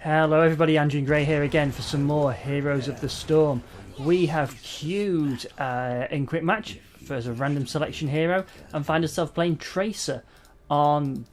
Hello everybody, Andrew Gray here again for some more Heroes of the Storm. We have queued in quick match for as a random selection hero and find ourselves playing Tracer on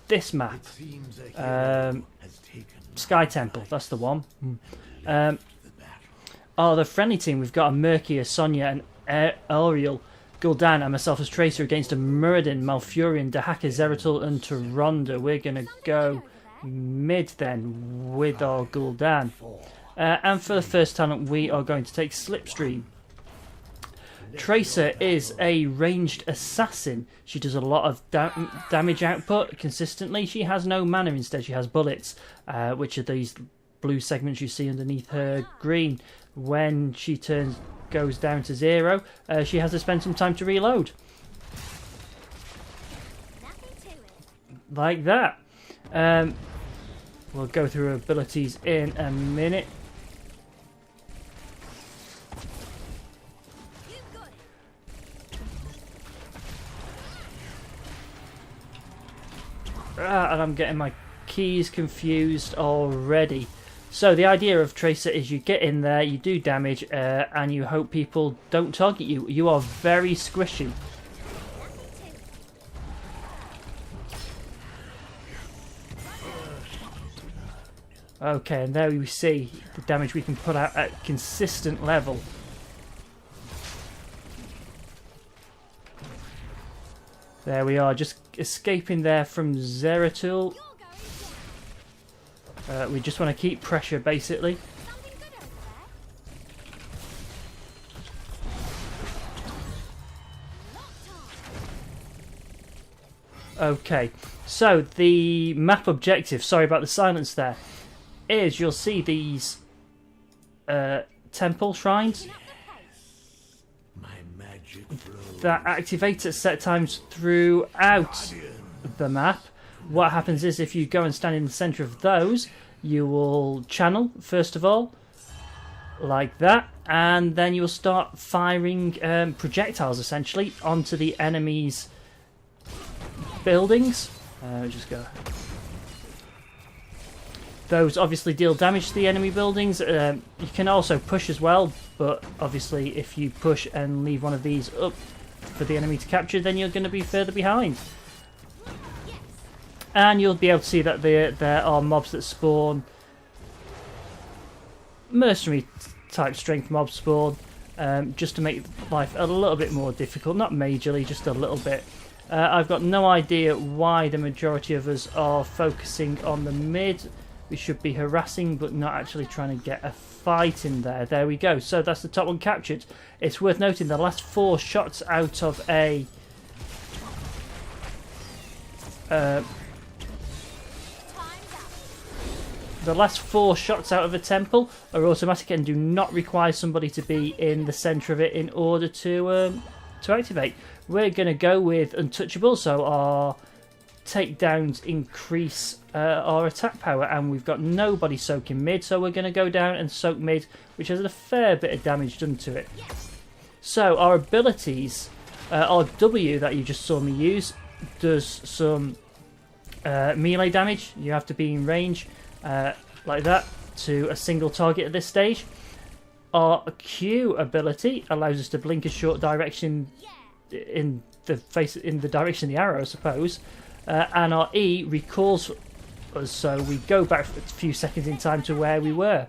this map. Sky Temple, that's the one. The friendly team, we've got a Mercia, Sonya and Auriel, Gul'dan and myself as Tracer against a Muradin, Malfurion, Dehaka, Zeratul and Tyrande. We're going to go mid then with our Gul'dan. And for the first talent we are going to take Slipstream. Tracer is a ranged assassin. She does a lot of damage output consistently. She has no mana, instead she has bullets, which are these blue segments you see underneath her green. When she goes down to 0, she has to spend some time to reload. Like that. We'll go through her abilities in a minute. And I'm getting my keys confused already. So the idea of Tracer is you get in there, you do damage, and you hope people don't target you. You are very squishy. Okay, and there we see the damage we can put out at consistent level. There we are, just escaping there from Zeratul. We just want to keep pressure, basically. Okay, so the map objective, sorry about the silence there, is you'll see these temple shrines that activate at set times throughout the map. What happens is if you go and stand in the centre of those, you will channel first of all, like that, and then you will start firing projectiles essentially onto the enemy's buildings. Just go. Those obviously deal damage to the enemy buildings. You can also push as well, but obviously if you push and leave one of these up for the enemy to capture, then you're going to be further behind. And you'll be able to see that there are mobs that spawn. Mercenary type strength mobs spawn, just to make life a little bit more difficult. Not majorly, just a little bit. I've got no idea why the majority of us are focusing on the mid. We should be harassing but not actually trying to get a fight in there. There we go. So that's the top one captured. It's worth noting the last 4 shots out of a temple are automatic and do not require somebody to be in the centre of it in order to activate. We're going to go with Untouchable, so our takedowns increase our attack power, and we've got nobody soaking mid, so we're going to go down and soak mid, which has a fair bit of damage done to it. So our abilities, our W that you just saw me use does some melee damage. You have to be in range like that to a single target at this stage. Our Q ability allows us to blink a short direction in the direction of the arrow, I suppose. And our E recalls us, so we go back a few seconds in time to where we were.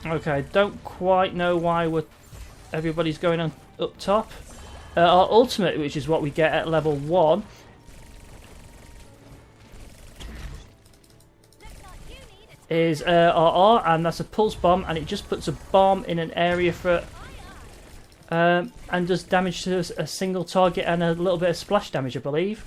Okay, I don't quite know why everybody's going on up top. Our ultimate, which is what we get at level 1, is our R, and that's a pulse bomb, and it just puts a bomb in an area for and does damage to a single target and a little bit of splash damage, I believe.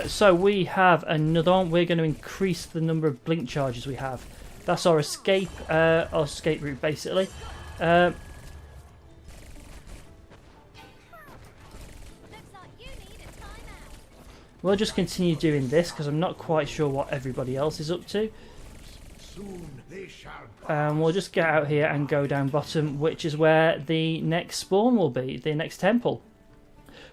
So we have another one. We're going to increase the number of blink charges we have. That's our escape route, basically. We'll just continue doing this because I'm not quite sure what everybody else is up to. We'll just get out here and go down bottom, which is where the next spawn will be, the next temple.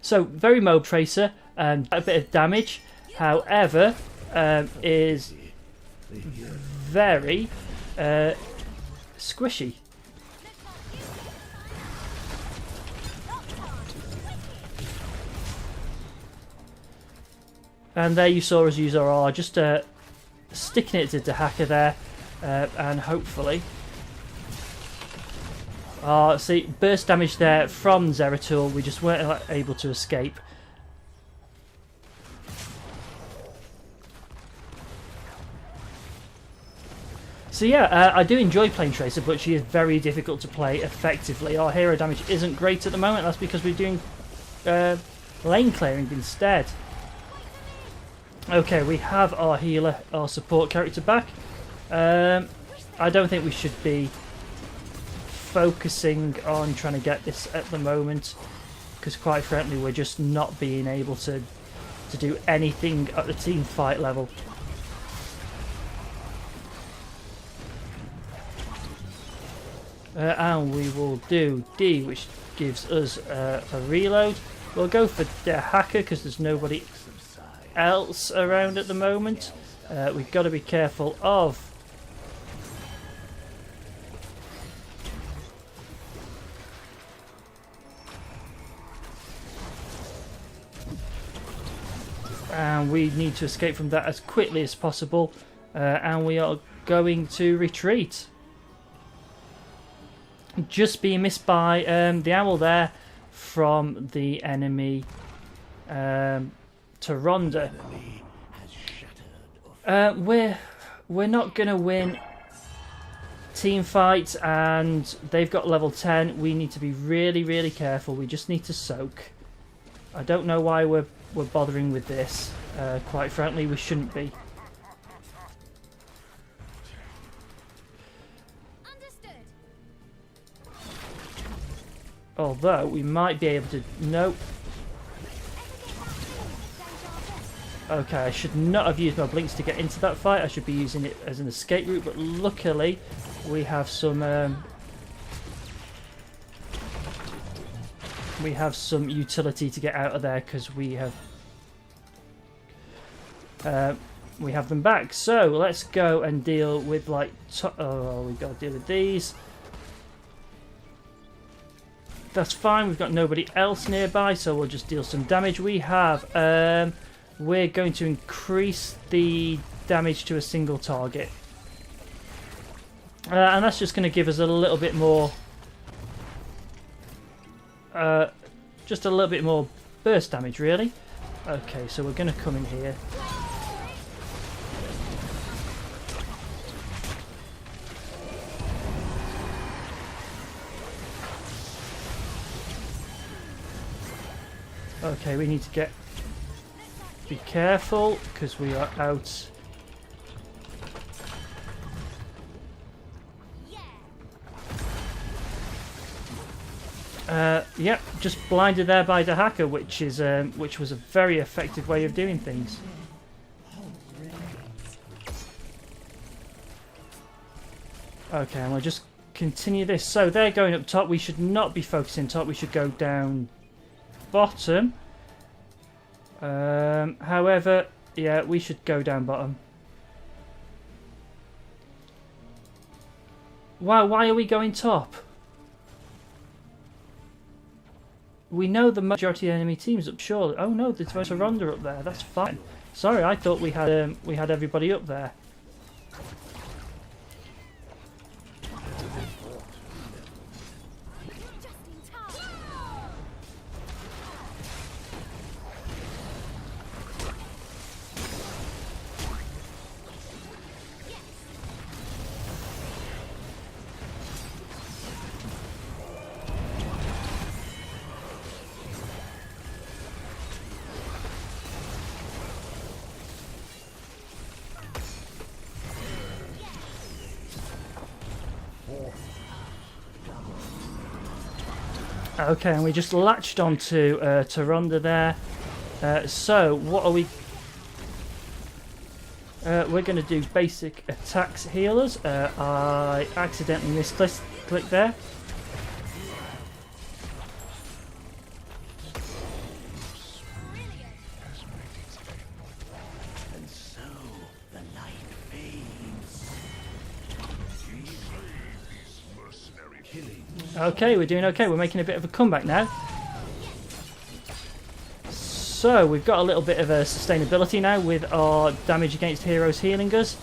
So very Mob Tracer, a bit of damage. However, is very squishy. And there you saw us use our R, just sticking it to Dehaka there, and hopefully... see, burst damage there from Zeratul, we just weren't able to escape. So yeah, I do enjoy playing Tracer, but she is very difficult to play effectively. Our hero damage isn't great at the moment, that's because we're doing lane clearing instead. Okay, we have our healer, our support character back. I don't think we should be focusing on trying to get this at the moment, because quite frankly we're just not being able to do anything at the team fight level. And we will do D, which gives us a reload. We'll go for Dehaka because there's nobody else around at the moment. We've got to be careful of and we need to escape from that as quickly as possible, and we are going to retreat. Just being missed by the owl there from the enemy Tyrande. We're not going to win team fight, and they've got level 10. We need to be really, really careful. We just need to soak. I don't know why we're bothering with this. Quite frankly, we shouldn't be. Although we might be able to... Nope. Okay, I should not have used my blinks to get into that fight. I should be using it as an escape route, but luckily we have some utility to get out of there, because we have them back. So let's go and deal with we've got to deal with these. That's fine, we've got nobody else nearby, so we'll just deal some damage. We have, we're going to increase the damage to a single target. And that's just going to give us a little bit more, just a little bit more burst damage, really. Okay, so we're going to come in here. Okay, we need to be careful because we are out. Yep, just blinded there by Dehaka, which was a very effective way of doing things. Okay, and we'll just continue this. So they're going up top. We should not be focusing top. We should go down bottom. However, yeah, we should go down bottom. Wow, why are we going top? We know the majority of the enemy teams up, surely. Oh no, there's Tyrande up there. That's fine. Sorry, I thought we had everybody up there. Okay, and we just latched onto Tyrande there. So what are we? We're going to do basic attacks healers. I accidentally misclicked there. Okay, we're doing okay. We're making a bit of a comeback now. So we've got a little bit of a sustainability now with our damage against heroes healing us.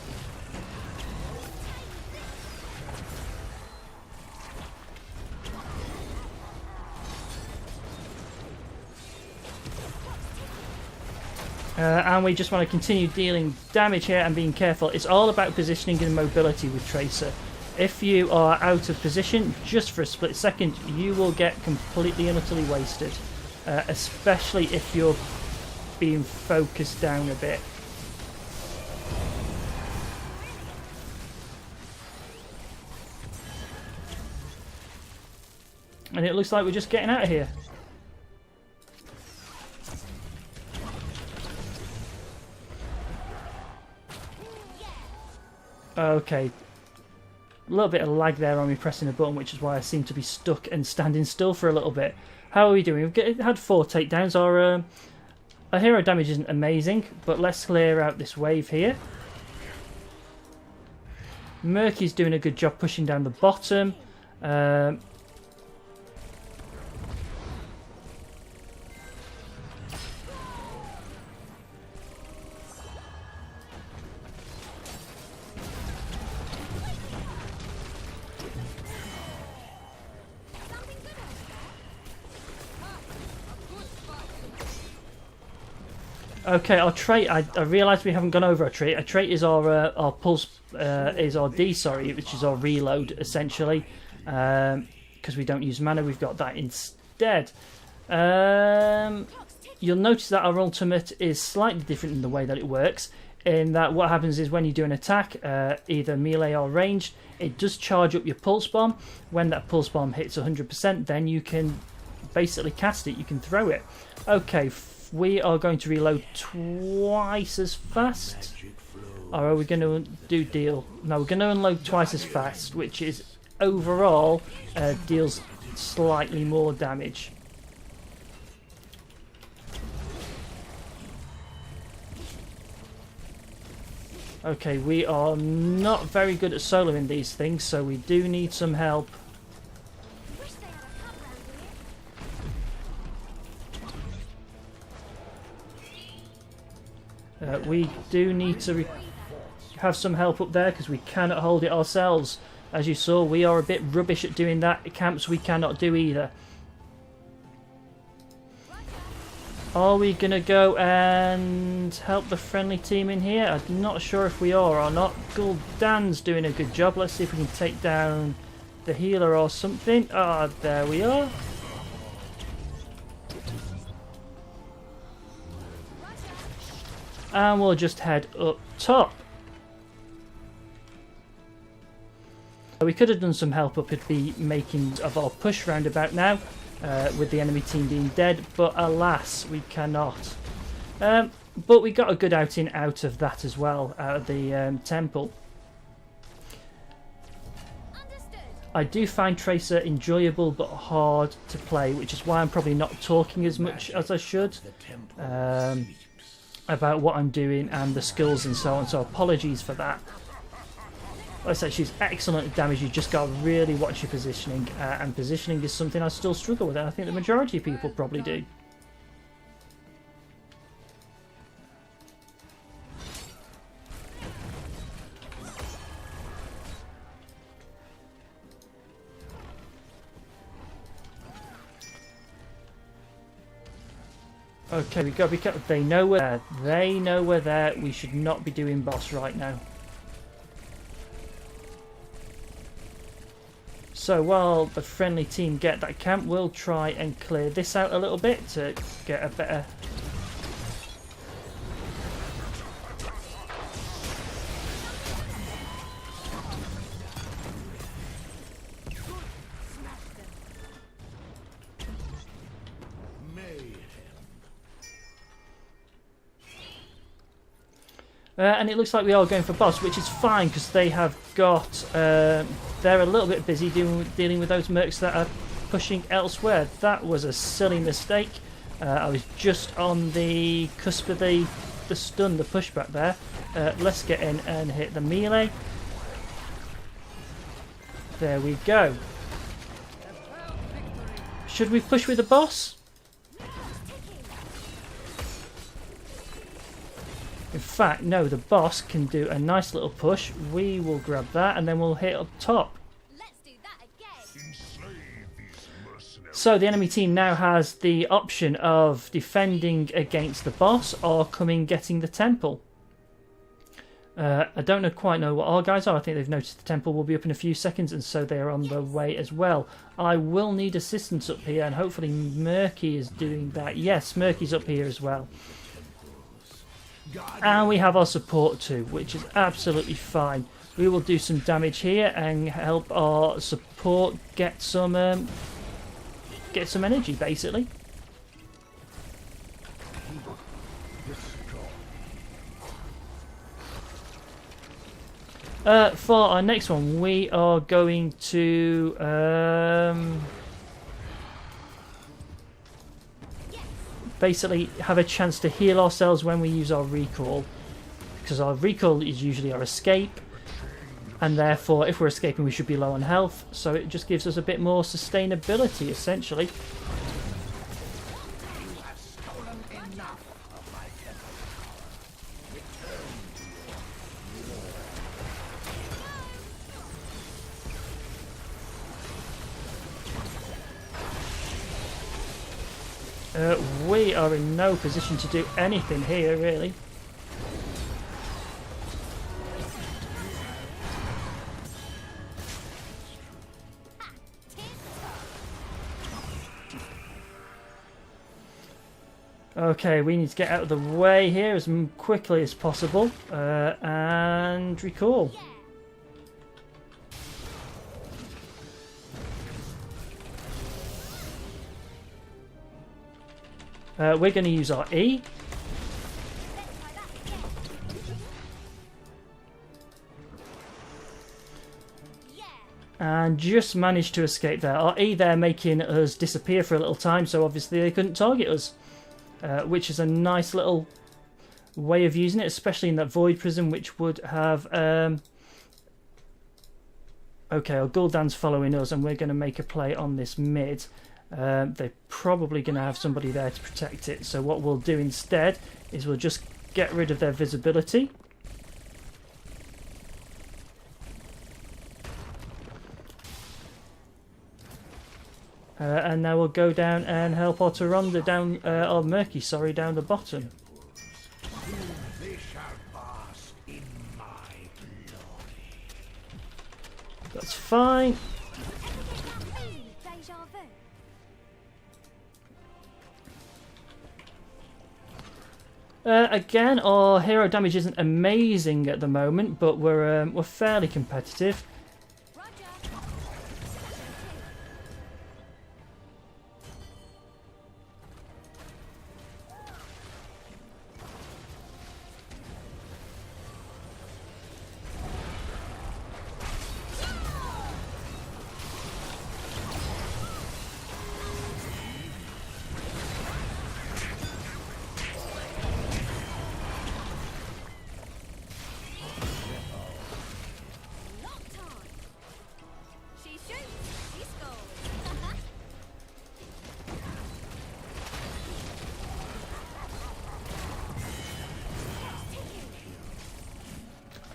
And we just want to continue dealing damage here and being careful. It's all about positioning and mobility with Tracer. If you are out of position just for a split second, you will get completely and utterly wasted. Especially if you're being focused down a bit. And it looks like we're just getting out of here. Okay, a little bit of lag there on me pressing a button, which is why I seem to be stuck and standing still for a little bit. How are we doing? We've had 4 takedowns. Our hero damage isn't amazing, but let's clear out this wave here. Murky's doing a good job pushing down the bottom. Okay, our trait. I realised we haven't gone over our trait. Our trait is our pulse, is our D, sorry, which is our reload essentially, because we don't use mana. We've got that instead. You'll notice that our ultimate is slightly different in the way that it works. In that, what happens is when you do an attack, either melee or ranged, it does charge up your pulse bomb. When that pulse bomb hits 100%, then you can basically cast it. You can throw it. Okay. We are going to reload twice as fast. Or are we going to do deal? No, we're going to unload twice as fast, which is overall deals slightly more damage. Okay, we are not very good at soloing these things, so we do need some help. We do need to have some help up there because we cannot hold it ourselves. As you saw, we are a bit rubbish at doing that. Camps we cannot do either. Are we going to go and help the friendly team in here? I'm not sure if we are or not. Gul'dan's doing a good job. Let's see if we can take down the healer or something. Ah, there we are. And we'll just head up top. We could have done some help up at the making of our push roundabout now, with the enemy team being dead, but alas, we cannot. But we got a good outing out of that as well, out of the temple. I do find Tracer enjoyable but hard to play, which is why I'm probably not talking as much as I should about what I'm doing and the skills and so on, so apologies for that. Like I said, she's excellent at damage. You just got to really watch your positioning, and positioning is something I still struggle with, and I think the majority of people probably do. Okay, we got to be careful. They know we're there. They know we're there. We should not be doing boss right now. So while the friendly team get that camp, we'll try and clear this out a little bit to get a better... and it looks like we are going for boss, which is fine because they have got... they're a little bit busy dealing with those mercs that are pushing elsewhere. That was a silly mistake. I was just on the cusp of the stun, the pushback there. Let's get in and hit the melee. There we go. Should we push with the boss? In fact, no, the boss can do a nice little push. We will grab that and then we'll hit up top. Let's do that again. So the enemy team now has the option of defending against the boss or coming getting the temple. I don't quite know what our guys are. I think they've noticed the temple will be up in a few seconds, and so they are on their way as well. I will need assistance up here, and hopefully Murky is doing that. Yes, Murky's up here as well. And we have our support too, which is absolutely fine. We will do some damage here and help our support get some energy, basically. For our next one, we are going to basically have a chance to heal ourselves when we use our recall, because our recall is usually our escape, and therefore if we're escaping we should be low on health, so it just gives us a bit more sustainability essentially. We are in no position to do anything here, really. Okay, we need to get out of the way here as quickly as possible and recall. We're going to use our E. And just managed to escape there. Our E there making us disappear for a little time, so obviously they couldn't target us. Which is a nice little way of using it, especially in that Void Prism, which would have... Okay, our Gul'dan's following us, and we're going to make a play on this mid. They're probably going to have somebody there to protect it, so what we'll do instead is we'll just get rid of their visibility. And now we'll go down and help our Tyrande down, or Murky, sorry, down the bottom. They shall bask in my glory. That's fine. Deja vu. Again, our hero damage isn't amazing at the moment, but we're fairly competitive.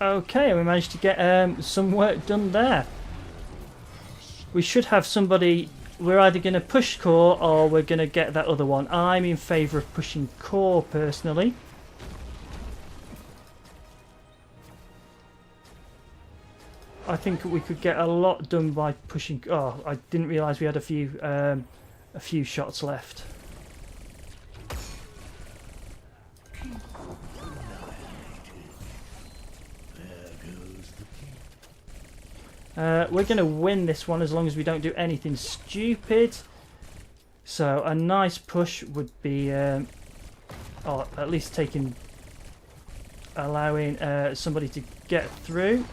Okay, we managed to get some work done there. We should have somebody... We're either going to push core or we're going to get that other one. I'm in favour of pushing core, personally. I think we could get a lot done by pushing... Oh, I didn't realise we had a few shots left. We're going to win this one as long as we don't do anything stupid. So a nice push would be, or at least allowing somebody to get through.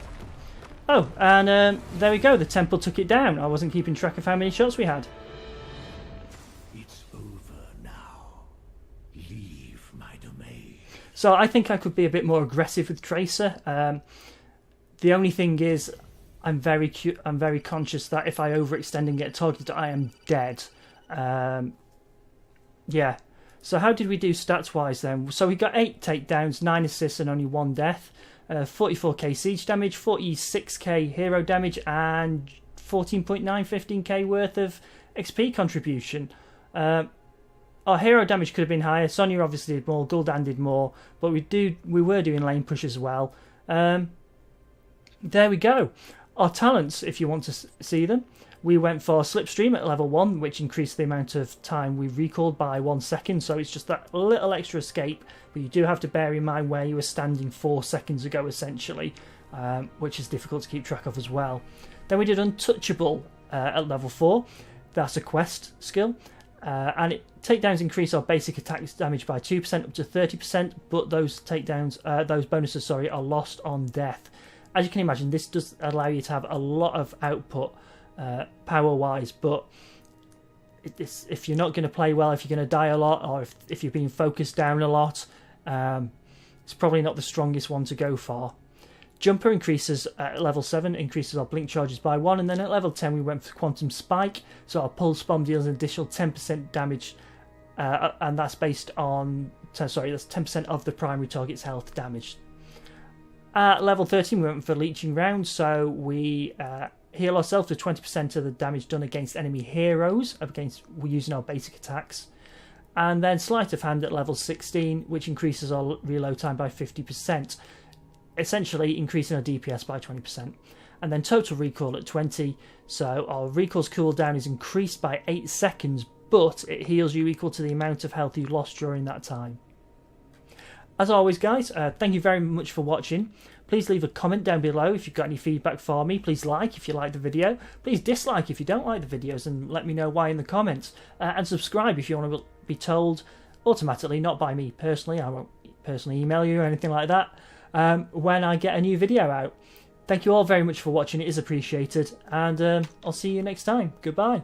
Oh, and there we go. The temple took it down. I wasn't keeping track of how many shots we had. It's over now. Leave my domain. So I think I could be a bit more aggressive with Tracer. The only thing is, I'm very conscious that if I overextend and get targeted, I am dead. Yeah. So how did we do stats-wise then? So we got 8 takedowns, 9 assists and only 1 death. 44k siege damage, 46k hero damage, and 15k worth of XP contribution. Our hero damage could have been higher. Sonya obviously did more, Gul'dan did more, but we were doing lane push as well. There we go. Our talents, if you want to see them, we went for Slipstream at level 1, which increased the amount of time we recalled by 1 second, so it's just that little extra escape, but you do have to bear in mind where you were standing 4 seconds ago, essentially, which is difficult to keep track of as well. Then we did Untouchable at level 4. That's a quest skill, and takedowns increase our basic attack damage by 2% up to 30%, but those bonuses, are lost on death. As you can imagine, this does allow you to have a lot of output power-wise, but if you're not going to play well, if you're going to die a lot, or if you're being focused down a lot, it's probably not the strongest one to go for. Jumper increases at level 7, increases our blink charges by 1, and then at level 10 we went for Quantum Spike, so our Pulse Bomb deals an additional 10% damage, and that's based on, that's 10% of the primary target's health damage. At level 13 we went for Leeching Round, so we heal ourselves to 20% of the damage done against enemy heroes, using our basic attacks. And then Sleight of Hand at level 16, which increases our reload time by 50%, essentially increasing our DPS by 20%. And then Total Recall at 20, so our recall's cooldown is increased by 8 seconds, but it heals you equal to the amount of health you lost during that time. As always, guys, thank you very much for watching. Please leave a comment down below if you've got any feedback for me. Please like if you like the video. Please dislike if you don't like the videos, and let me know why in the comments. And subscribe if you want to be told automatically, not by me personally. I won't personally email you or anything like that when I get a new video out. Thank you all very much for watching. It is appreciated, and I'll see you next time. Goodbye.